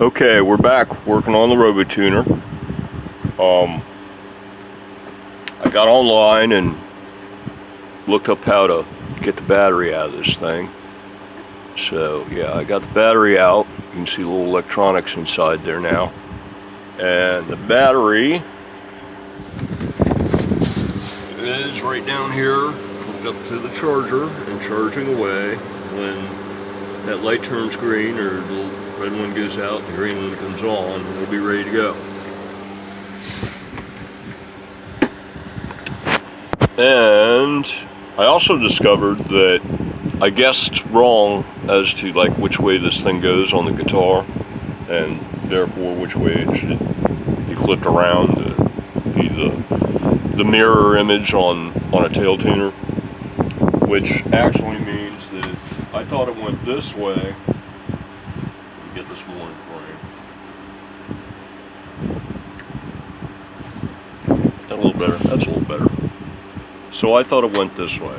Okay, we're back working on the Robotuner. I got online and looked up how to get the battery out of this thing. So yeah, I got the battery out. You can see little electronics inside there now. And the battery is right down here, hooked up to the charger and charging away. When that light turns green, or the red one goes out and the green one comes on, it'll be ready to go. And I also discovered that I guessed wrong as to like which way this thing goes on the guitar, and therefore which way it should be flipped around to be the mirror image on a tail tuner, which actually means that I thought it went this way. Let me get this more in frame. A little better. That's a little better. So I thought it went this way.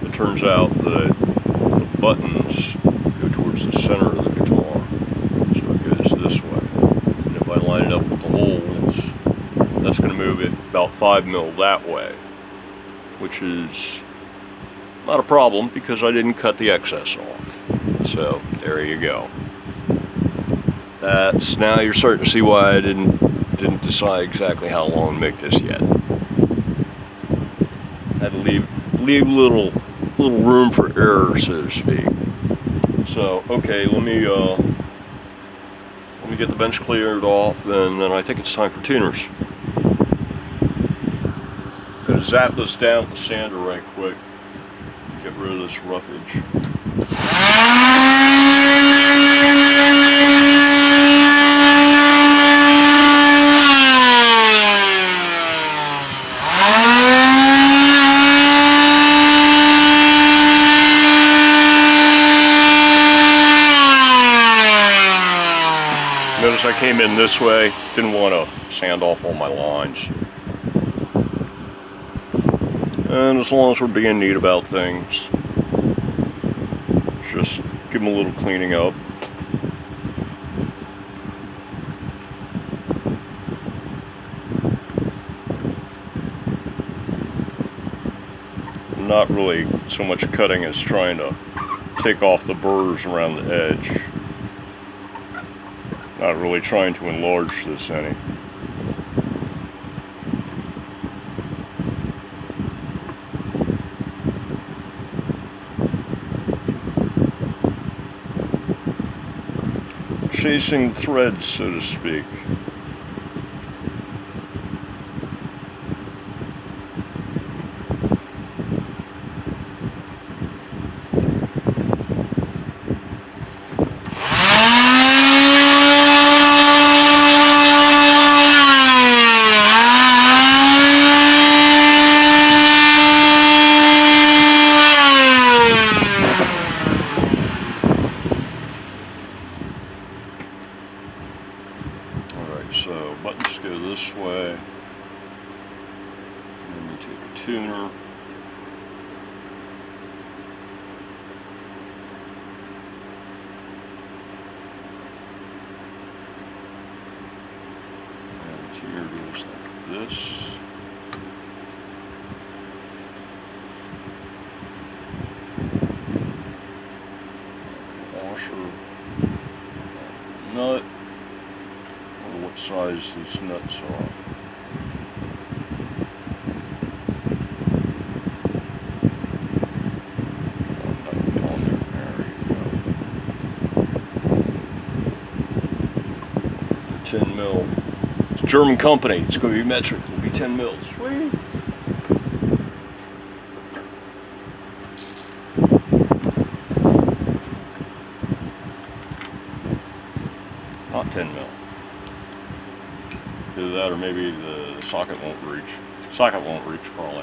It turns out that the buttons go towards the center of the guitar, so it goes this way. And if I line it up with the holes, that's going to move it about 5 mil that way, which is not a problem because I didn't cut the excess off. So there you go. That's, now you're starting to see why I didn't decide exactly how long to make this yet. Had to leave little room for error, so to speak. So okay, let me get the bench cleared off, and then I think it's time for tuners. Gonna zap this down with the sander right quick. Get rid of this roughage. Notice I came in this way, didn't want to sand off all my lines. And as long as we're being neat about things, just give them a little cleaning up. Not really so much cutting as trying to take off the burrs around the edge. Not really trying to enlarge this any. Chasing threads, so to speak. So buttons go this way, and then you take a tuner, and here goes like this. Washer, nut. What size these nuts are. There you go. 10 mil. It's a German company. It's going to be metric. It'll be 10 mils. Sweet. Not 10 mil. Do that, or maybe the socket won't reach. Socket won't reach, probably. I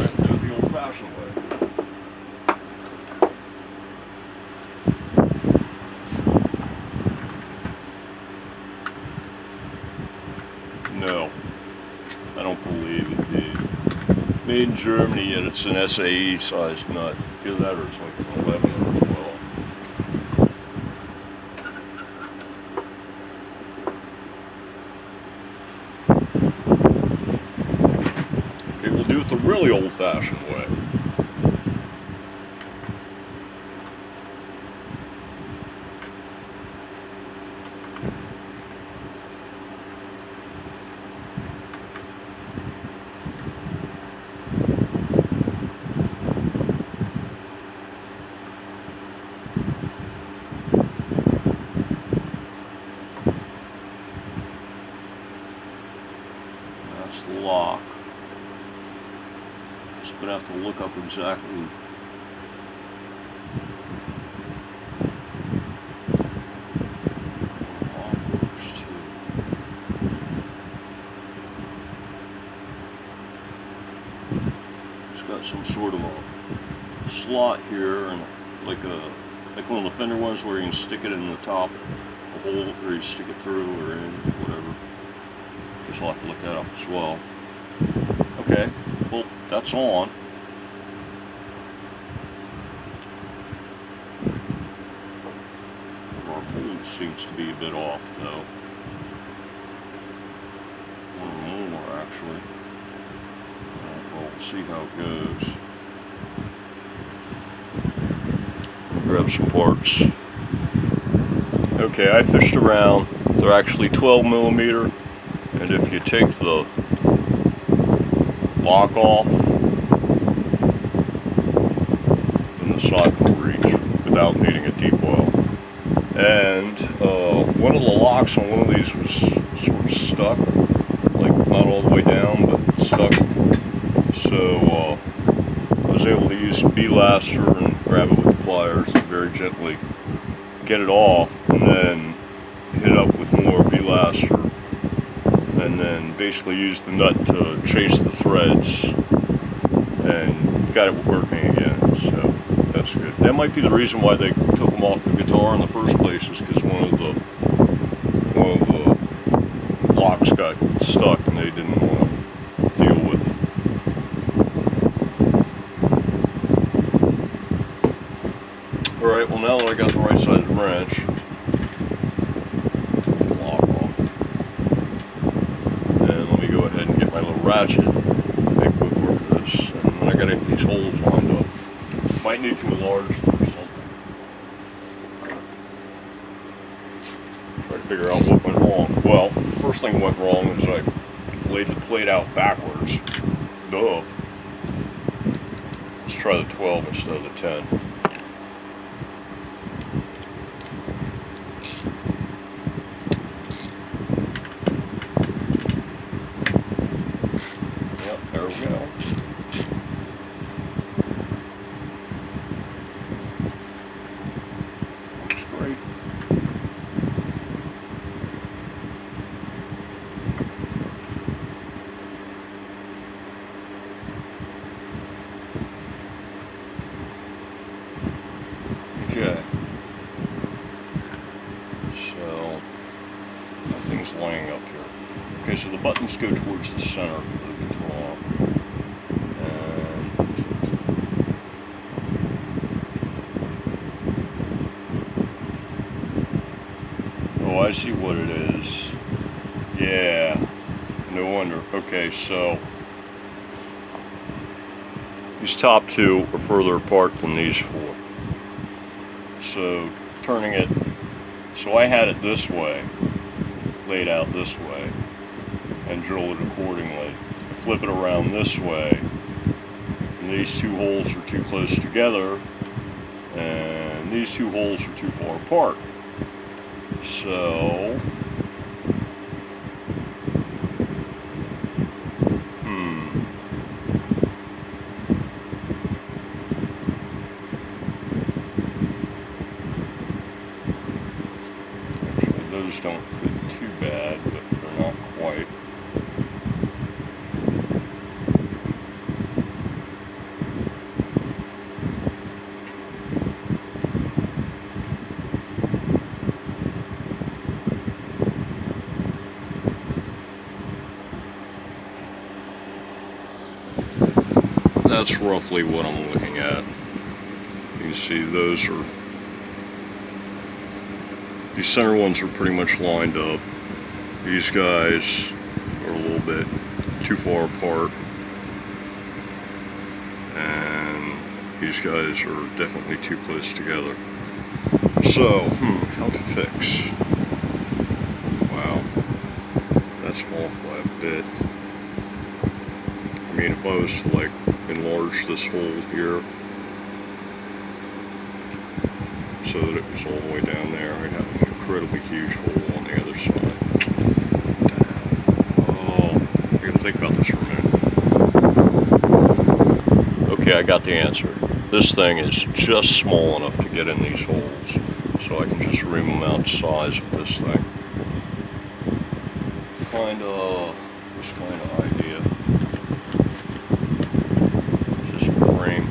have to do it the old-fashioned way. No, I don't believe it did. Made in Germany, yet it's an SAE sized nut. Either that or it's like an 11 or 12. really old-fashioned way. That's the lock. Just gonna have to look up exactly. Some sort of a slot here, and like one of the fender ones where you can stick it in the top, a hole, or you stick it through or in, whatever. Guess I'll have to look that up as well. Okay, well, that's on. Our hold seems to be a bit off though. Or more actually. We'll see how it goes. Grab some parts. Okay, I fished around. They're actually 12 millimeter, and if you take the lock off, then the socket will reach without needing a deep well. And one of the locks on one of these was sort of stuck, like not all the way down, but stuck. So I was able to use B-laster and grab it with the pliers and very gently get it off, and then hit it up with more B-laster, and then basically use the nut to chase the threads, and got it working again. So that's good. That might be the reason why they took them off the guitar in the first place, is because one of the locks got stuck and they didn't want to deal with it. Alright, well now that I got the right side of the wrench, lock off. And let me go ahead and get my little ratchet, make quick work of this. And then I gotta get these holes lined up. Might need to enlarge them or something. Try to figure out what went wrong. Well, the first thing that went wrong is I laid the plate out backwards. Duh. Let's try the 12 instead of the 10. Yep, there we go. Looks great. Okay. So, nothing's laying up here. Okay, so the buttons go towards the center of the control. And oh, I see what it is. Yeah, no wonder. Okay, so these top two are further apart than these four. So turning it, so I had it this way, laid out this way, and drill it accordingly. Flip it around this way, and these two holes are too close together, and these two holes are too far apart. So, actually those don't fit too bad, but they're not quite. That's roughly what I'm looking at. You can see those are, these center ones are pretty much lined up. These guys are a little bit too far apart. These guys are definitely too close together. So, how to fix? Wow, that's off by a bit. I mean, if I was to like enlarge this hole here so that it was all the way down there, I'd have an incredibly huge hole on the other side. Oh, I gotta think about this for a minute. Okay, I got the answer. This thing is just small enough to get in these holes, so I can just ream them out to size with this thing. This kind of idea. Just a frame.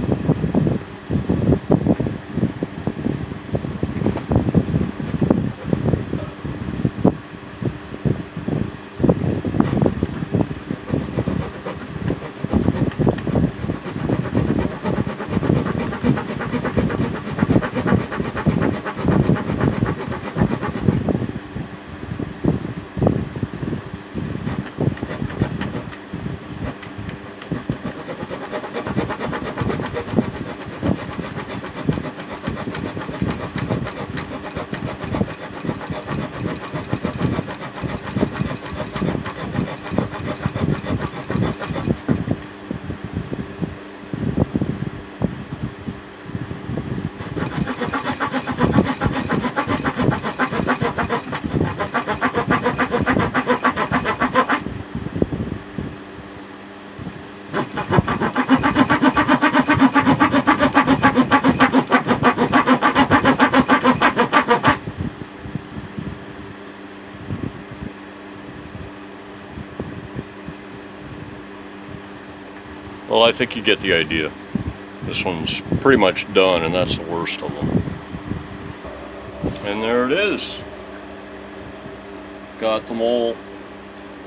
Well, I think you get the idea. This one's pretty much done, and that's the worst of them. And there it is. Got them all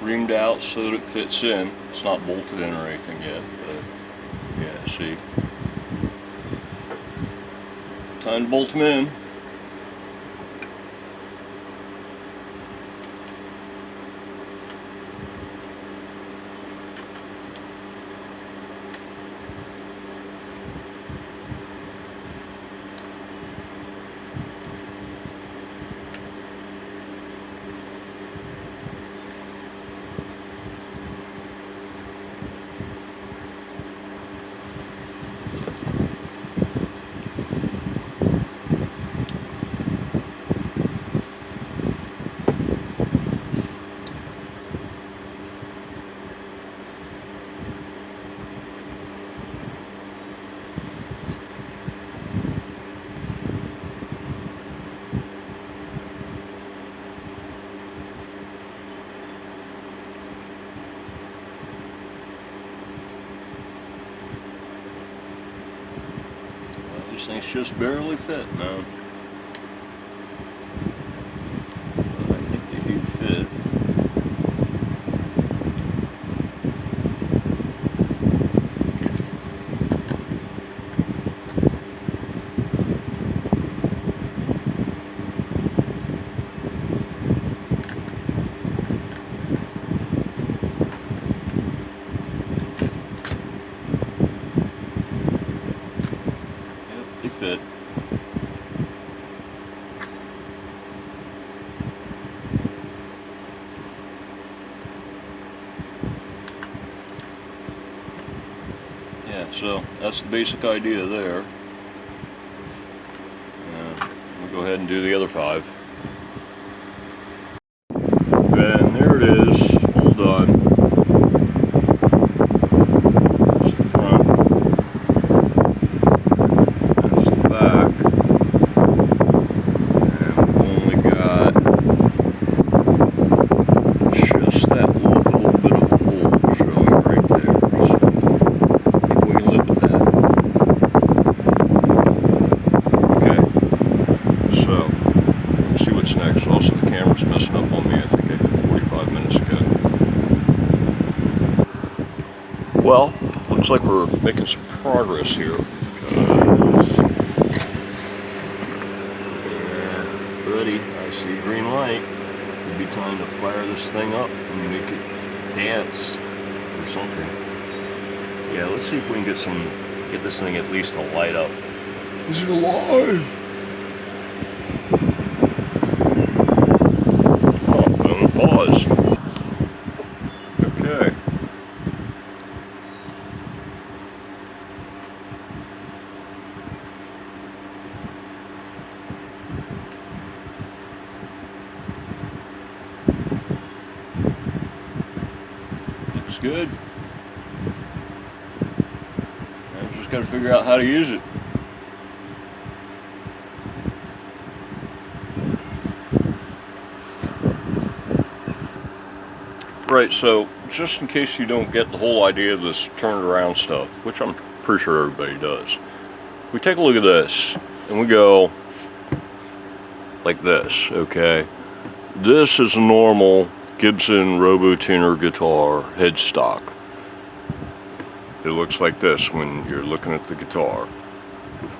reamed out so that it fits in. It's not bolted in or anything yet, but yeah, see. Time to bolt them in. These things just barely fit, man. But I think they do fit. Fit. Yeah, so that's the basic idea there. We'll go ahead and do the other 5. And there it is, all done. Well, looks like we're making some progress here. Yeah, buddy, I see a green light. Could be time to fire this thing up and make it dance or something. Yeah, let's see if we can get some get this thing at least to light up. Is it alive? Oh, phone pause. Okay. Looks good. I've just got to figure out how to use it. Right, so just in case you don't get the whole idea of this turned around stuff, which I'm pretty sure everybody does, we take a look at this and we go like this, okay? This is a normal Gibson Robotuner guitar headstock. It looks like this when you're looking at the guitar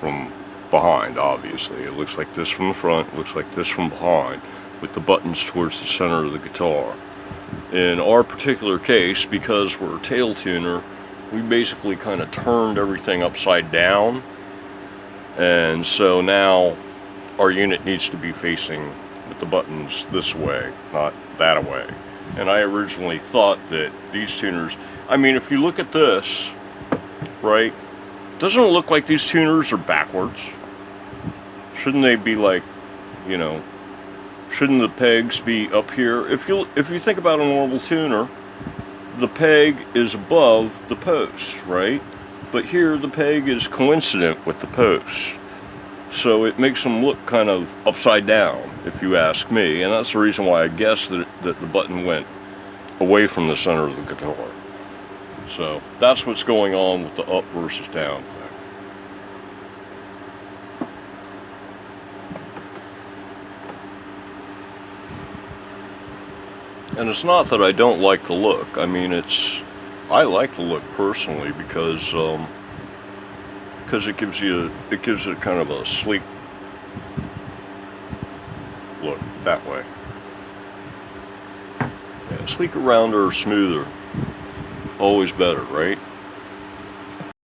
from behind, obviously. It looks like this from the front, it looks like this from behind, with the buttons towards the center of the guitar. In our particular case, because we're a tail tuner, we basically kind of turned everything upside down, and so now our unit needs to be facing with the buttons this way, not that way. And I originally thought that these tuners, I mean, if you look at this, right, doesn't it look like these tuners are backwards? Shouldn't they be like, you know, shouldn't the pegs be up here? If you think about a normal tuner, the peg is above the post, right? But here the peg is coincident with the post. So it makes them look kind of upside down, if you ask me. And that's the reason why I guess that the button went away from the center of the guitar. So that's what's going on with the up versus down thing. And it's not that I don't like the look. I mean, I like the look personally because it gives it kind of a sleek look that way. Yeah, sleeker, rounder, smoother, always better, right?